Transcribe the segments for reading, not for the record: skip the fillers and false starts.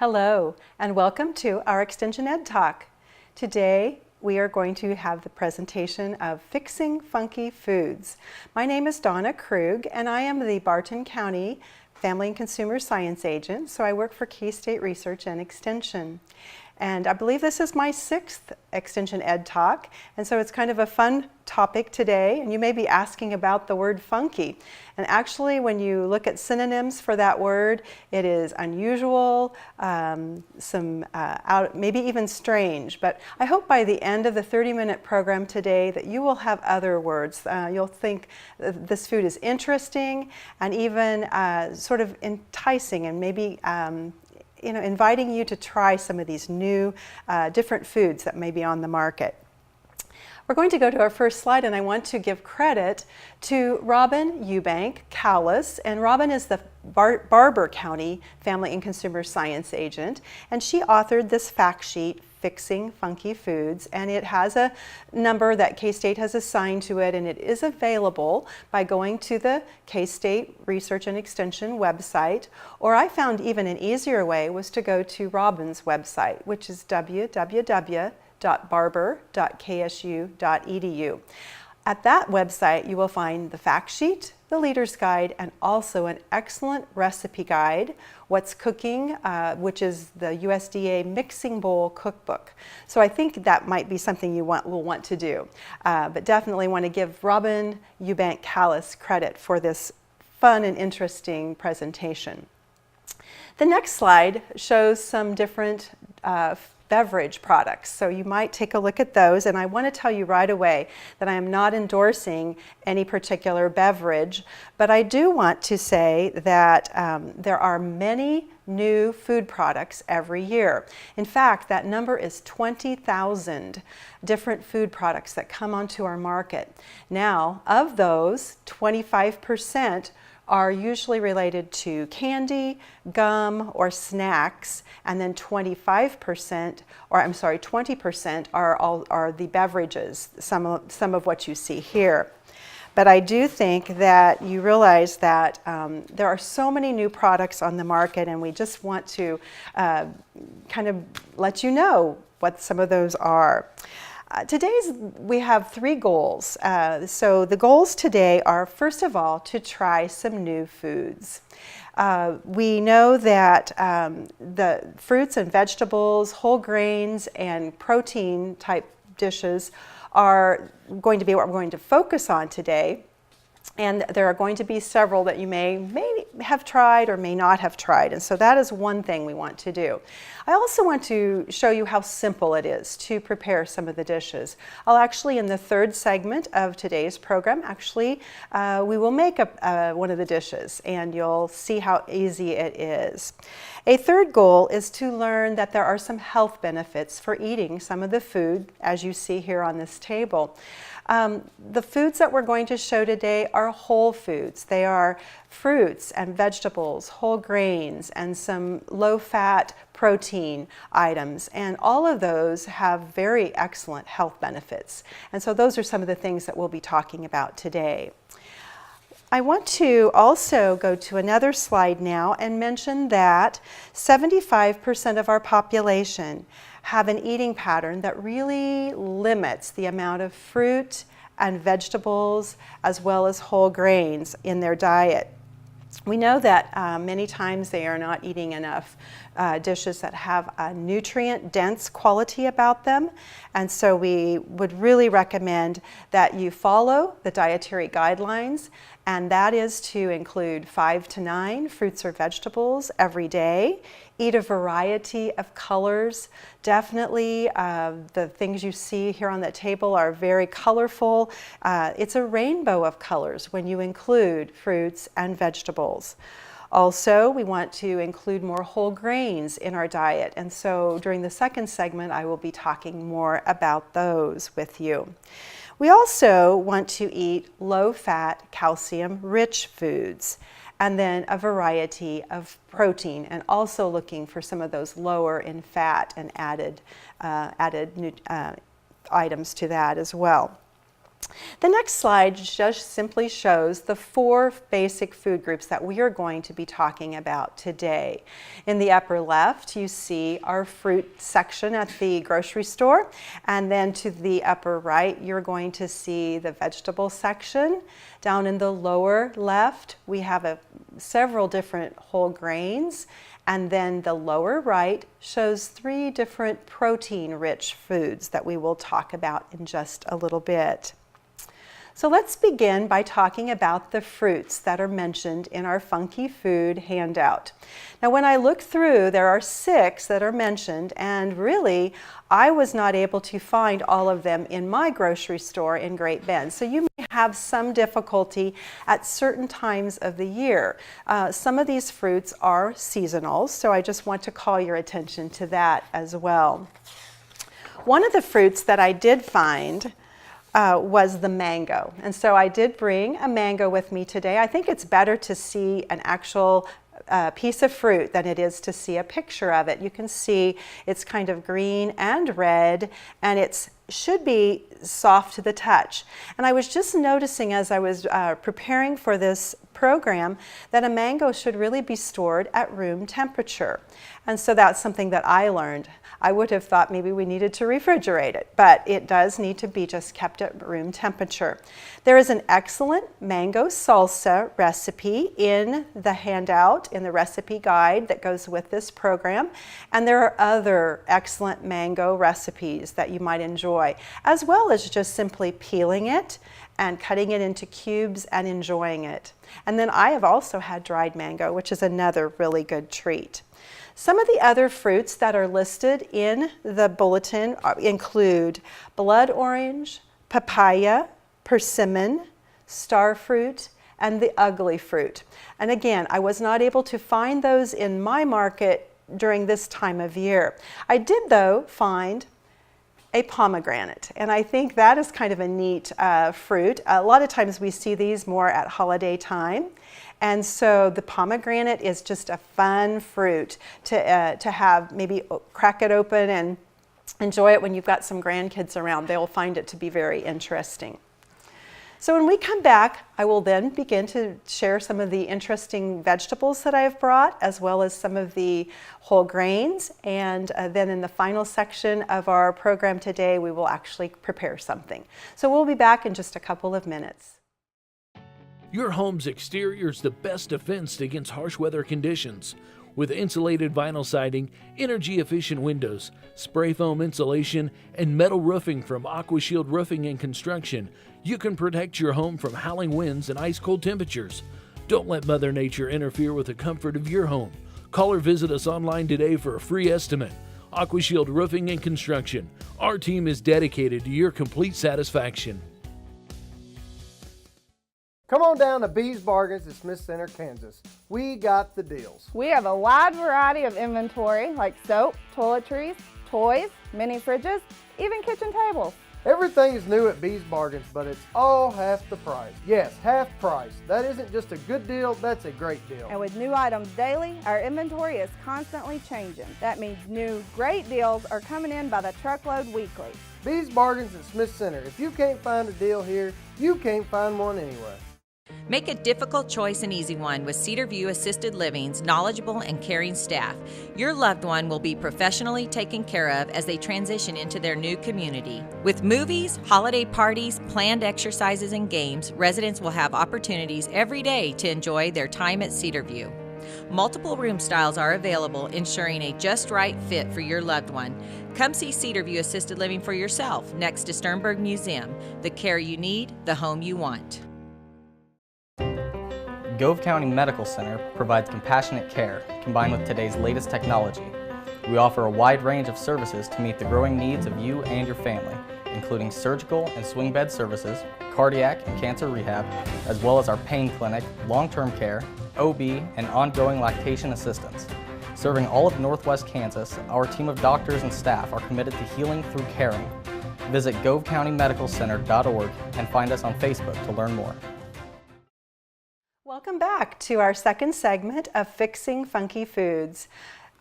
Hello, and welcome to our Extension Ed Talk. Today, we are going to have the presentation of Fixing Funky Foods. My name is Donna Krug, and I am the Barton County Family and Consumer Science Agent, so I work for K-State Research and Extension. And I believe this is my 6th Extension Ed Talk, and so it's kind of a fun topic today, and you may be asking about the word funky. And actually, when you look at synonyms for that word, it is unusual, maybe even strange. But I hope by the end of the 30-minute program today that you will have other words. You'll think this food is interesting and even sort of enticing, and maybe inviting you to try some of these new different foods that may be on the market. We're going to go to our first slide, and I want to give credit to Robin Eubank Callis, and Robin is the Barber County Family and Consumer Science Agent, and she authored this fact sheet, Fixing Funky Foods, and it has a number that K-State has assigned to it, and it is available by going to the K-State Research and Extension website, or I found even an easier way was to go to Robin's website, which is www.barber.ksu.edu. At that website, you will find the fact sheet, the leader's guide, and also an excellent recipe guide, What's Cooking, which is the USDA Mixing Bowl Cookbook. So I think that might be something you will want to do. But definitely want to give Robin Eubank Callis credit for this fun and interesting presentation. The next slide shows some different beverage products. So you might take a look at those, and I want to tell you right away that I am not endorsing any particular beverage, but I do want to say that there are many new food products every year. In fact, that number is 20,000 different food products that come onto our market. Now, of those, 25% are usually related to candy, gum, or snacks, and then 20% are the beverages, some of what you see here. But I do think that you realize that there are so many new products on the market, and we just want to kind of let you know what some of those are. We have 3 goals. So the goals today are, first of all, to try some new foods. We know that the fruits and vegetables, whole grains, and protein type dishes are going to be what we're going to focus on today. And there are going to be several that you may have tried or may not have tried. And so that is one thing we want to do. I also want to show you how simple it is to prepare some of the dishes. I'll actually, in the 3rd segment of today's program, we will make one of the dishes, and you'll see how easy it is. A 3rd goal is to learn that there are some health benefits for eating some of the food, as you see here on this table. The foods that we're going to show today are whole foods. They are fruits and vegetables, whole grains, and some low-fat protein items. And all of those have very excellent health benefits. And so those are some of the things that we'll be talking about today. I want to also go to another slide now and mention that 75% of our population have an eating pattern that really limits the amount of fruit and vegetables as well as whole grains in their diet. We know that many times they are not eating enough dishes that have a nutrient-dense quality about them, and so we would really recommend that you follow the dietary guidelines, and that is to include 5 to 9 fruits or vegetables every day. Eat a variety of colors. Definitely the things you see here on the table are very colorful. It's a rainbow of colors when you include fruits and vegetables. Also, we want to include more whole grains in our diet, and so during the 2nd segment I will be talking more about those with you. We also want to eat low-fat, calcium-rich foods, and then a variety of protein, and also looking for some of those lower in fat and added items to that as well. The next slide just simply shows the 4 basic food groups that we are going to be talking about today. In the upper left, you see our fruit section at the grocery store, and then to the upper right, you're going to see the vegetable section. Down in the lower left, we have several different whole grains, and then the lower right shows 3 different protein-rich foods that we will talk about in just a little bit. So let's begin by talking about the fruits that are mentioned in our Funky Food handout. Now when I look through, there are 6 that are mentioned, and really I was not able to find all of them in my grocery store in Great Bend. So you may have some difficulty at certain times of the year. Some of these fruits are seasonal, so I just want to call your attention to that as well. One of the fruits that I did find was the mango. And so I did bring a mango with me today. I think it's better to see an actual piece of fruit than it is to see a picture of it. You can see it's kind of green and red, and it should be soft to the touch. And I was just noticing as I was preparing for this program that a mango should really be stored at room temperature. And so that's something that I learned. I would have thought maybe we needed to refrigerate it, but it does need to be just kept at room temperature. There is an excellent mango salsa recipe in the handout, in the recipe guide that goes with this program, and there are other excellent mango recipes that you might enjoy, as well as just simply peeling it and cutting it into cubes and enjoying it. And then I have also had dried mango, which is another really good treat. Some of the other fruits that are listed in the bulletin include blood orange, papaya, persimmon, star fruit, and the ugly fruit. And again, I was not able to find those in my market during this time of year. I did, though, find a pomegranate, and I think that is kind of a neat fruit. A lot of times we see these more at holiday time. And so the pomegranate is just a fun fruit to have, maybe crack it open and enjoy it when you've got some grandkids around. They'll find it to be very interesting. So when we come back, I will then begin to share some of the interesting vegetables that I've brought, as well as some of the whole grains. And then in the final section of our program today, we will actually prepare something. So we'll be back in just a couple of minutes. Your home's exterior is the best defense against harsh weather conditions. With insulated vinyl siding, energy-efficient windows, spray foam insulation, and metal roofing from AquaShield Roofing and Construction, you can protect your home from howling winds and ice-cold temperatures. Don't let Mother Nature interfere with the comfort of your home. Call or visit us online today for a free estimate. AquaShield Roofing and Construction. Our team is dedicated to your complete satisfaction. Come on down to Bees Bargains at Smith Center, Kansas. We got the deals. We have a wide variety of inventory like soap, toiletries, toys, mini fridges, even kitchen tables. Everything is new at Bees Bargains, but it's all half the price. Yes, half price. That isn't just a good deal, that's a great deal. And with new items daily, our inventory is constantly changing. That means new great deals are coming in by the truckload weekly. Bees Bargains at Smith Center. If you can't find a deal here, you can't find one anywhere. Make a difficult choice an easy one with Cedar View Assisted Living's knowledgeable and caring staff. Your loved one will be professionally taken care of as they transition into their new community. With movies, holiday parties, planned exercises, and games, residents will have opportunities every day to enjoy their time at Cedar View. Multiple room styles are available, ensuring a just right fit for your loved one. Come see Cedar View Assisted Living for yourself next to Sternberg Museum. The care you need, the home you want. Gove County Medical Center provides compassionate care combined with today's latest technology. We offer a wide range of services to meet the growing needs of you and your family, including surgical and swing bed services, cardiac and cancer rehab, as well as our pain clinic, long-term care, OB, and ongoing lactation assistance. Serving all of Northwest Kansas, our team of doctors and staff are committed to healing through caring. Visit govecountymedicalcenter.org and find us on Facebook to learn more. Welcome back to our second segment of Fixing Funky Foods.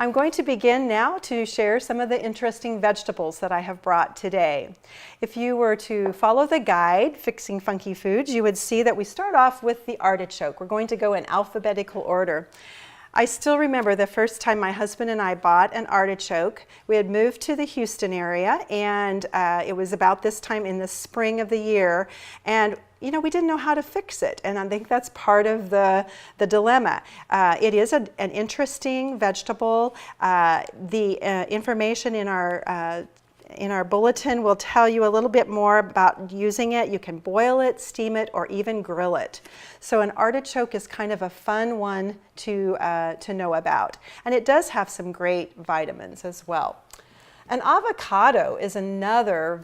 I'm going to begin now to share some of the interesting vegetables that I have brought today. If you were to follow the guide, Fixing Funky Foods, you would see that we start off with the artichoke. We're going to go in alphabetical order. I still remember the first time my husband and I bought an artichoke. We had moved to the Houston area, and it was about this time in the spring of the year, and we didn't know how to fix it, and I think that's part of the dilemma. It is an interesting vegetable. The information in our bulletin will tell you a little bit more about using it. You can boil it, steam it, or even grill it. So an artichoke is kind of a fun one to know about. And it does have some great vitamins as well. An avocado is another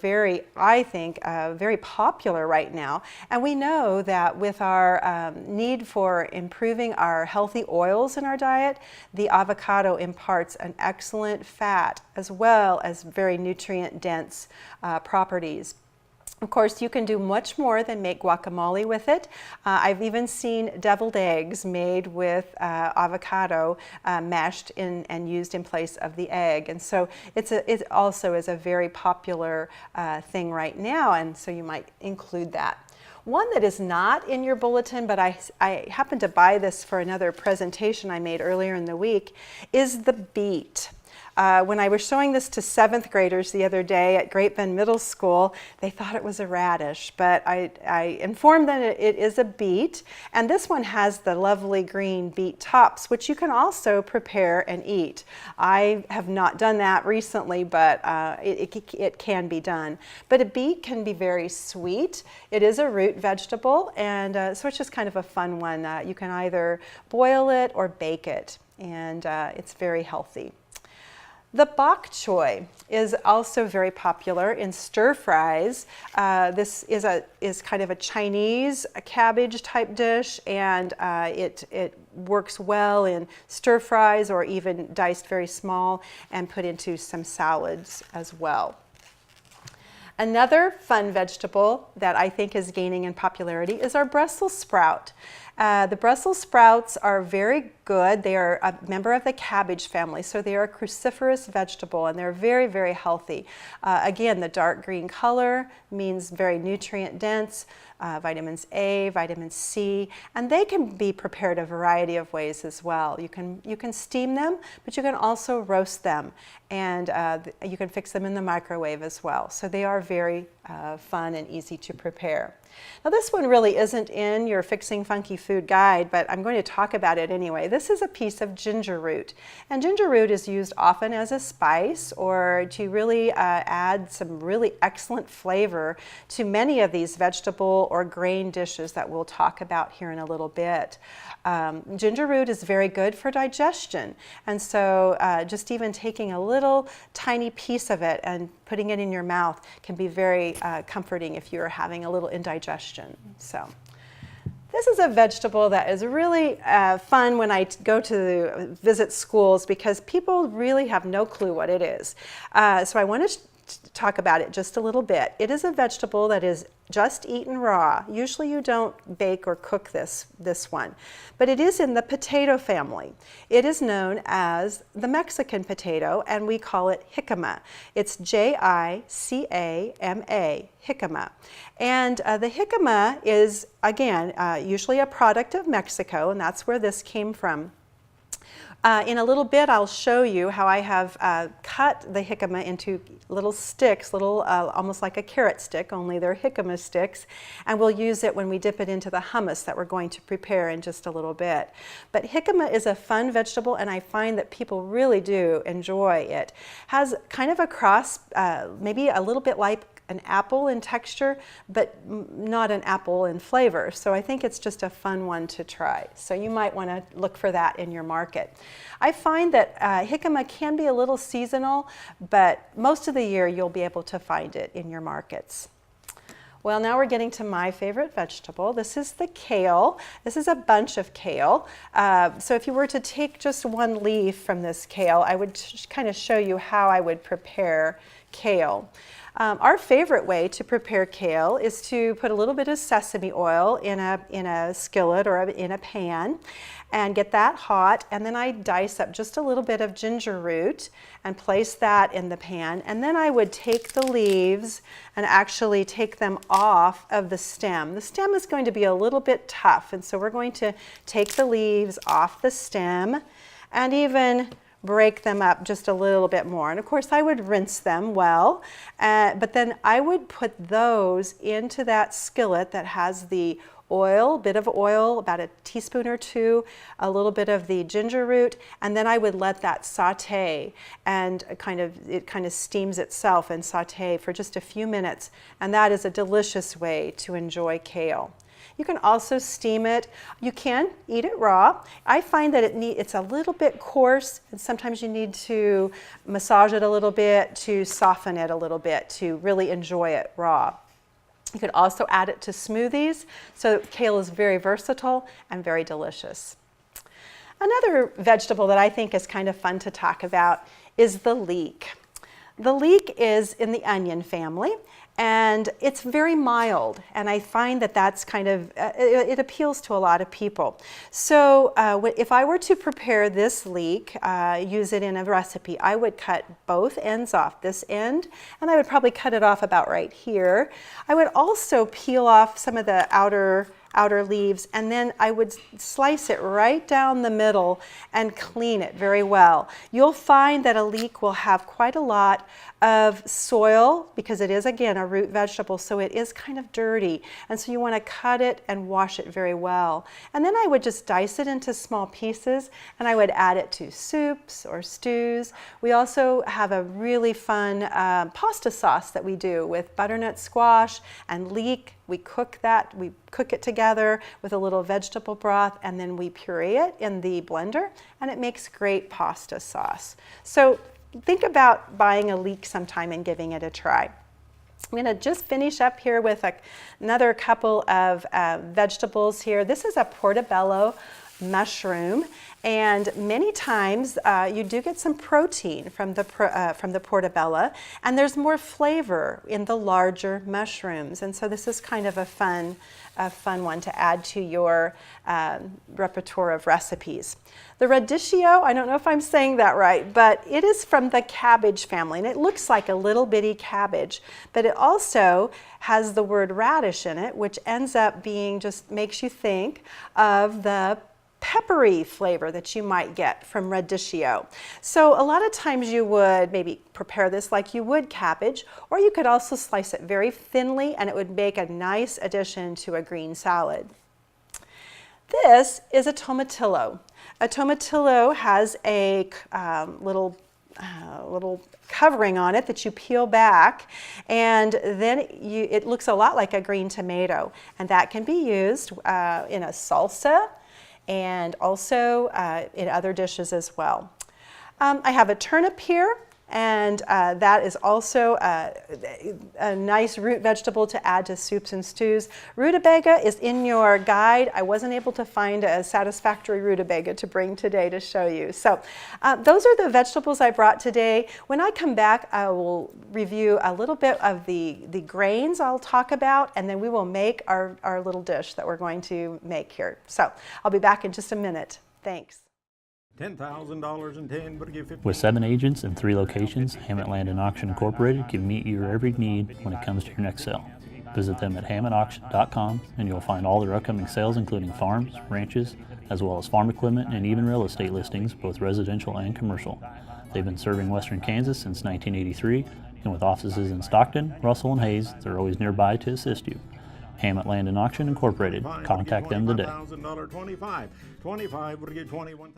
I think, very popular right now. And we know that with our need for improving our healthy oils in our diet, the avocado imparts an excellent fat as well as very nutrient-dense properties. Of course, you can do much more than make guacamole with it. I've even seen deviled eggs made with avocado mashed in and used in place of the egg. And so it also is a very popular thing right now, and so you might include that. One that is not in your bulletin, but I happened to buy this for another presentation I made earlier in the week, is the beet. When I was showing this to 7th graders the other day at Great Bend Middle School, they thought it was a radish, but I informed them it is a beet, and this one has the lovely green beet tops, which you can also prepare and eat. I have not done that recently, but it can be done. But a beet can be very sweet. It is a root vegetable, and so it's just kind of a fun one. You can either boil it or bake it, and it's very healthy. The bok choy is also very popular in stir fries. This is kind of a Chinese cabbage type dish, and it works well in stir fries or even diced very small and put into some salads as well. Another fun vegetable that I think is gaining in popularity is our Brussels sprout. The Brussels sprouts are very good. They are a member of the cabbage family, so they are a cruciferous vegetable, and they're very, very healthy. Again, the dark green color means very nutrient dense, vitamins A, vitamin C, and they can be prepared a variety of ways as well. You can steam them, but you can also roast them, and you can fix them in the microwave as well. So they are very fun and easy to prepare. Now this one really isn't in your Fixing Funky Food guide, but I'm going to talk about it anyway. This is a piece of ginger root, and ginger root is used often as a spice or to really add some really excellent flavor to many of these vegetable or grain dishes that we'll talk about here in a little bit. Ginger root is very good for digestion, and so just even taking a little tiny piece of it and putting it in your mouth can be very comforting if you're having a little indigestion. So this is a vegetable that is really fun when I go to visit schools because people really have no clue what it is. So I want to talk about it just a little bit. It is a vegetable that is just eaten raw. Usually you don't bake or cook this one, but it is in the potato family. It is known as the Mexican potato, and we call it jicama. It's Jicama, jicama. And the jicama is, again, usually a product of Mexico, and that's where this came from. In a little bit, I'll show you how I have cut the jicama into little sticks, almost like a carrot stick, only they're jicama sticks, and we'll use it when we dip it into the hummus that we're going to prepare in just a little bit. But jicama is a fun vegetable, and I find that people really do enjoy it. Has kind of a cross, maybe a little bit like an apple in texture, but not an apple in flavor. So I think it's just a fun one to try. So you might want to look for that in your market. I find that jicama can be a little seasonal, but most of the year you'll be able to find it in your markets. Well, now we're getting to my favorite vegetable. This is the kale. This is a bunch of kale. So if you were to take just one leaf from this kale, I would kind of show you how I would prepare kale. Our favorite way to prepare kale is to put a little bit of sesame oil in a skillet or in a pan and get that hot, and then I dice up just a little bit of ginger root and place that in the pan, and then I would take the leaves and actually take them off of the stem. The stem is going to be a little bit tough, and so we're going to take the leaves off the stem and even break them up just a little bit more. And of course I would rinse them well, but then I would put those into that skillet that has the oil, bit of oil, about a teaspoon or two, a little bit of the ginger root, and then I would let that saute, and it kind of steams itself and saute for just a few minutes, and that is a delicious way to enjoy kale. You can also steam it. You can eat it raw. I find that it's a little bit coarse, and sometimes you need to massage it a little bit to soften it a little bit to really enjoy it raw. You could also add it to smoothies, so kale is very versatile and very delicious. Another vegetable that I think is kind of fun to talk about is the leek. The leek is in the onion family, and it's very mild, and I find that that's kind of, it appeals to a lot of people. So if I were to prepare this leek, use it in a recipe, I would cut both ends off, this end, and I would probably cut it off about right here. I would also peel off some of the outer leaves, and then I would slice it right down the middle and clean it very well. You'll find that a leek will have quite a lot of soil because it is, again, a root vegetable, so it is kind of dirty, and so you want to cut it and wash it very well. And then I would just dice it into small pieces, and I would add it to soups or stews. We also have a really fun pasta sauce that we do with butternut squash and leek. We cook it together with a little vegetable broth, and then we puree it in the blender, and it makes great pasta sauce. So think about buying a leek sometime and giving it a try. I'm going to just finish up here with another couple of vegetables here. This is a portobello mushroom, and many times you do get some protein from the portobello, and there's more flavor in the larger mushrooms, and so this is kind of a fun one to add to your repertoire of recipes. The radicchio, I don't know if I'm saying that right, but it is from the cabbage family, and it looks like a little bitty cabbage, but it also has the word radish in it, which ends up being, just makes you think of the peppery flavor that you might get from radicchio. So a lot of times you would maybe prepare this like you would cabbage, or you could also slice it very thinly, and it would make a nice addition to a green salad. This is a tomatillo. A tomatillo has a little covering on it that you peel back, and then it looks a lot like a green tomato, and that can be used in a salsa and also in other dishes as well. I have a turnip here, and that is also a nice root vegetable to add to soups and stews. Rutabaga is in your guide. I wasn't able to find a satisfactory rutabaga to bring today to show you. So those are the vegetables I brought today. When I come back, I will review a little bit of the grains I'll talk about, and then we will make our little dish that we're going to make here. So I'll be back in just a minute. Thanks. $10,000 in 10, but give 15. With 7 agents and 3 locations, Hammett Land & Auction Incorporated can meet your every need when it comes to your next sale. Visit them at hammettauction.com, and you'll find all their upcoming sales, including farms, ranches, as well as farm equipment and even real estate listings, both residential and commercial. They've been serving Western Kansas since 1983, and with offices in Stockton, Russell, and Hayes, they're always nearby to assist you. Hammett Land & Auction Incorporated. Contact them today. $25 would get $21,000.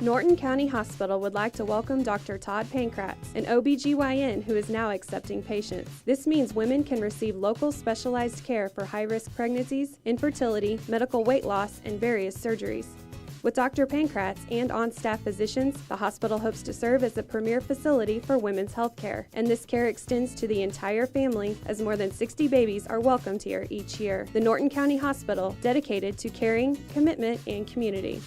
Norton County Hospital would like to welcome Dr. Todd Pankratz, an OBGYN who is now accepting patients. This means women can receive local specialized care for high-risk pregnancies, infertility, medical weight loss, and various surgeries. With Dr. Pankratz and on-staff physicians, the hospital hopes to serve as a premier facility for women's health care, and this care extends to the entire family as more than 60 babies are welcomed here each year. The Norton County Hospital, dedicated to caring, commitment, and community.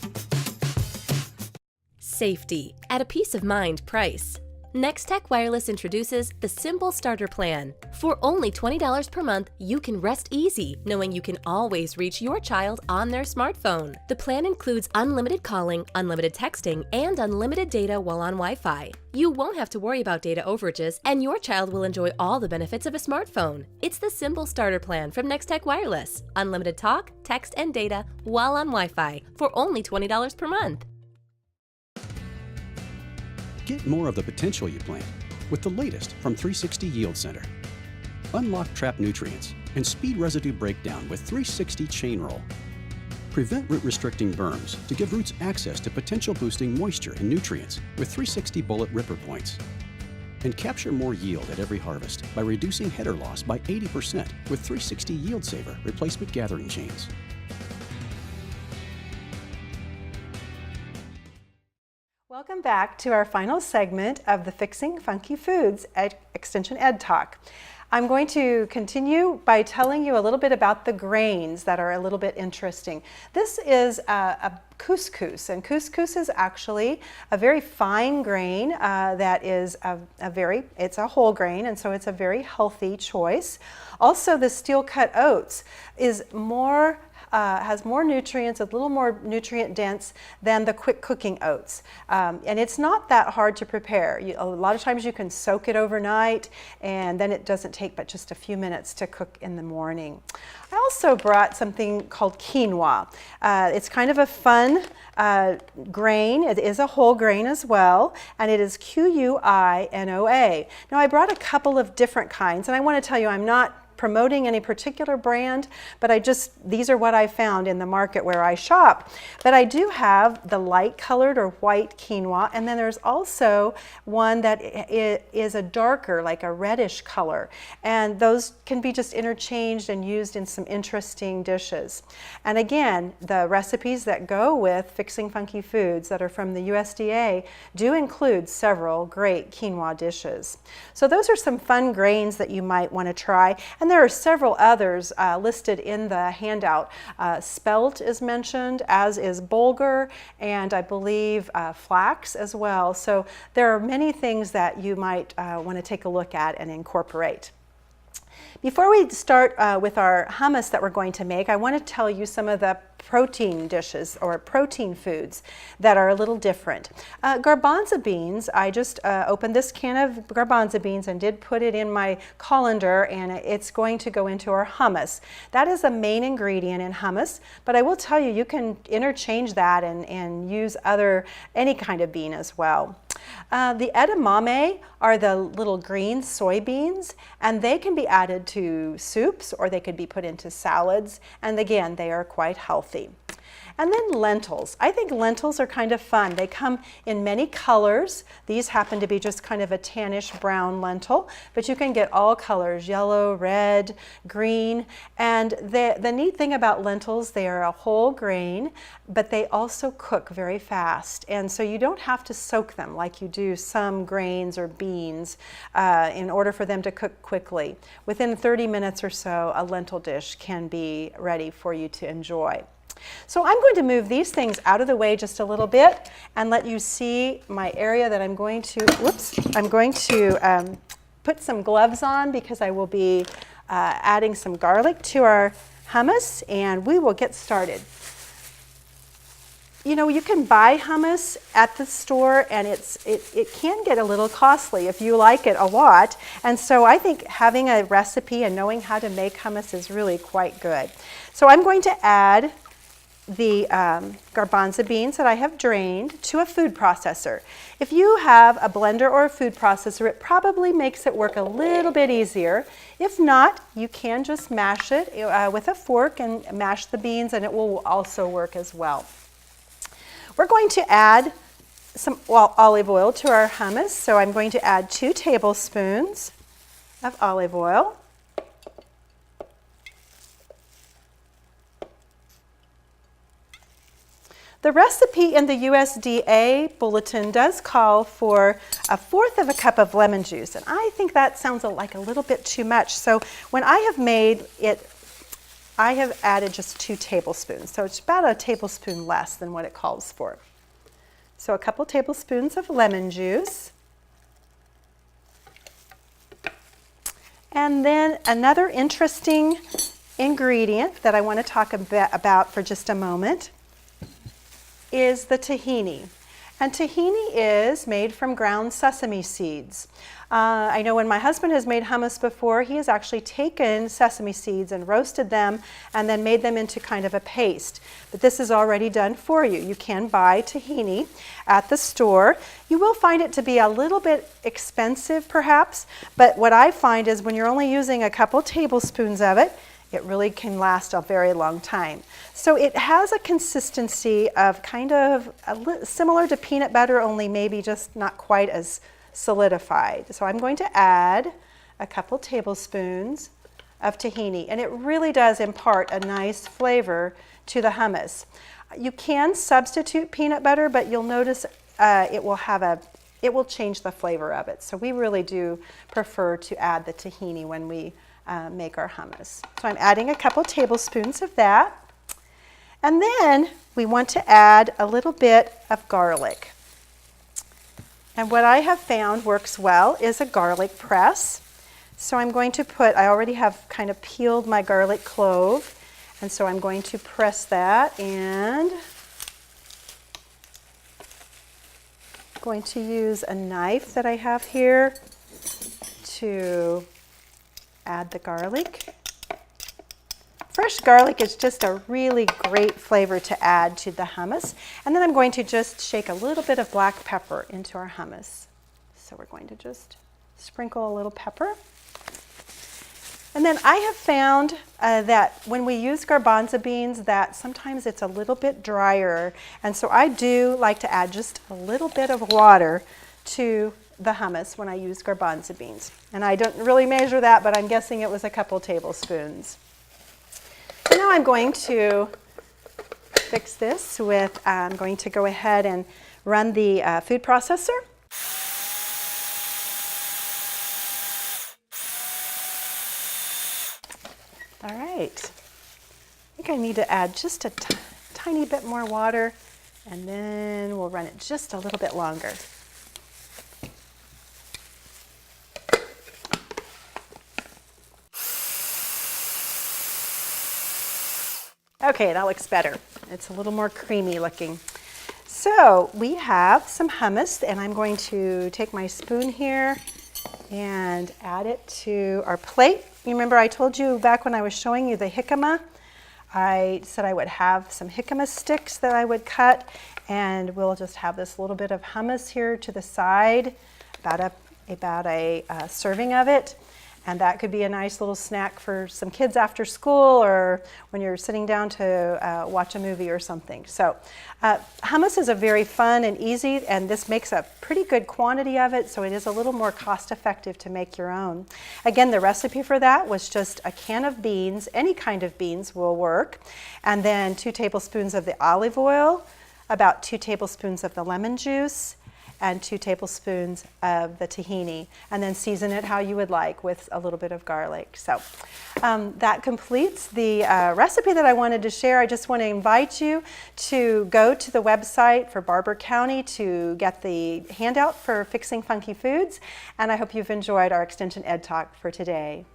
Safety at a peace of mind price. Nex-Tech Wireless introduces the Simple Starter Plan. For only $20 per month, you can rest easy, knowing you can always reach your child on their smartphone. The plan includes unlimited calling, unlimited texting, and unlimited data while on Wi-Fi. You won't have to worry about data overages, and your child will enjoy all the benefits of a smartphone. It's the Simple Starter Plan from Nex-Tech Wireless. Unlimited talk, text, and data while on Wi-Fi for only $20 per month. Get more of the potential you plant with the latest from 360 Yield Center. Unlock trapped nutrients and speed residue breakdown with 360 Chain Roll. Prevent root-restricting berms to give roots access to potential-boosting moisture and nutrients with 360 Bullet Ripper Points. And capture more yield at every harvest by reducing header loss by 80% with 360 Yield Saver replacement gathering chains. Welcome back to our final segment of the Fixing Funky Foods Extension Ed Talk. I'm going to continue by telling you a little bit about the grains that are a little bit interesting. This is a couscous, and couscous is actually a very fine grain that is it's a whole grain, and so it's a very healthy choice. Also, the steel cut oats is has more nutrients, a little more nutrient dense than the quick cooking oats. And it's not that hard to prepare. A lot of times you can soak it overnight, and then it doesn't take but just a few minutes to cook in the morning. I also brought something called quinoa. It's kind of a fun grain. It is a whole grain as well, and it is Quinoa. Now I brought a couple of different kinds, and I want to tell you I'm not promoting any particular brand, but these are what I found in the market where I shop. But I do have the light colored or white quinoa, and then there's also one that is a darker, like a reddish color. And those can be just interchanged and used in some interesting dishes. And again, the recipes that go with Fixing Funky Foods that are from the USDA do include several great quinoa dishes. So those are some fun grains that you might want to try. And there are several others listed in the handout. Spelt is mentioned, as is bulgur, and I believe flax as well. So there are many things that you might want to take a look at and incorporate. Before we start with our hummus that we're going to make, I want to tell you some of the protein dishes or protein foods that are a little different. Garbanzo beans, I just opened this can of garbanzo beans and did put it in my colander, and it's going to go into our hummus. That is a main ingredient in hummus, but I will tell you, you can interchange that and use any kind of bean as well. The edamame are the little green soybeans, and they can be added to soups or they could be put into salads, and again, they are quite healthy. And then lentils. I think lentils are kind of fun. They come in many colors. These happen to be just kind of a tannish brown lentil, but you can get all colors, yellow, red, green. And the neat thing about lentils, they are a whole grain, but they also cook very fast. And so you don't have to soak them like you do some grains or beans in order for them to cook quickly. Within 30 minutes or so, a lentil dish can be ready for you to enjoy. So I'm going to move these things out of the way just a little bit and let you see my area that I'm going to put some gloves on because I will be adding some garlic to our hummus, and we will get started. You know, you can buy hummus at the store, and it can get a little costly if you like it a lot. And so I think having a recipe and knowing how to make hummus is really quite good. So I'm going to add the garbanzo beans that I have drained to a food processor. If you have a blender or a food processor, it probably makes it work a little bit easier. If not, you can just mash it with a fork and mash the beans, and it will also work as well. We're going to add some olive oil to our hummus, so I'm going to add 2 tablespoons of olive oil. The recipe in the USDA bulletin does call for 1/4 cup of lemon juice, and I think that sounds like a little bit too much. So when I have made it, I have added just 2 tablespoons. So it's about a tablespoon less than what it calls for. So a couple tablespoons of lemon juice. And then another interesting ingredient that I want to talk a bit about for just a moment is the tahini. And tahini is made from ground sesame seeds. I know when my husband has made hummus before, he has actually taken sesame seeds and roasted them and then made them into kind of a paste. But this is already done for you. You can buy tahini at the store. You will find it to be a little bit expensive perhaps, but what I find is when you're only using a couple tablespoons of it, it really can last a very long time. So it has a consistency of kind of similar to peanut butter, only maybe just not quite as solidified. So I'm going to add a couple tablespoons of tahini, and it really does impart a nice flavor to the hummus. You can substitute peanut butter, but you'll notice it will change the flavor of it. So we really do prefer to add the tahini when we make our hummus. So I'm adding a couple tablespoons of that. And then we want to add a little bit of garlic. And what I have found works well is a garlic press. So I'm going to I already have kind of peeled my garlic clove, and so I'm going to press that, and I'm going to use a knife that I have here to add the garlic. Fresh garlic is just a really great flavor to add to the hummus. And then I'm going to just shake a little bit of black pepper into our hummus. So we're going to just sprinkle a little pepper. And then I have found that when we use garbanzo beans, that sometimes it's a little bit drier. And so I do like to add just a little bit of water to the hummus when I use garbanzo beans. And I don't really measure that, but I'm guessing it was a couple tablespoons. So now I'm going to fix this with, I'm going to go ahead and run the food processor. All right. I think I need to add just a tiny bit more water, and then we'll run it just a little bit longer. Okay, that looks better. It's a little more creamy looking. So we have some hummus, and I'm going to take my spoon here and add it to our plate. You remember I told you back when I was showing you the jicama, I said I would have some jicama sticks that I would cut, and we'll just have this little bit of hummus here to the side, about a serving of it. And that could be a nice little snack for some kids after school, or when you're sitting down to watch a movie or something. So hummus is a very fun and easy, and this makes a pretty good quantity of it, so it is a little more cost effective to make your own. Again, the recipe for that was just a can of beans, any kind of beans will work, and then 2 tablespoons of the olive oil, about 2 tablespoons of the lemon juice, and 2 tablespoons of the tahini, and then season it how you would like with a little bit of garlic. So that completes the recipe that I wanted to share. I just want to invite you to go to the website for Barber County to get the handout for Fixing Funky Foods, and I hope you've enjoyed our Extension Ed Talk for today.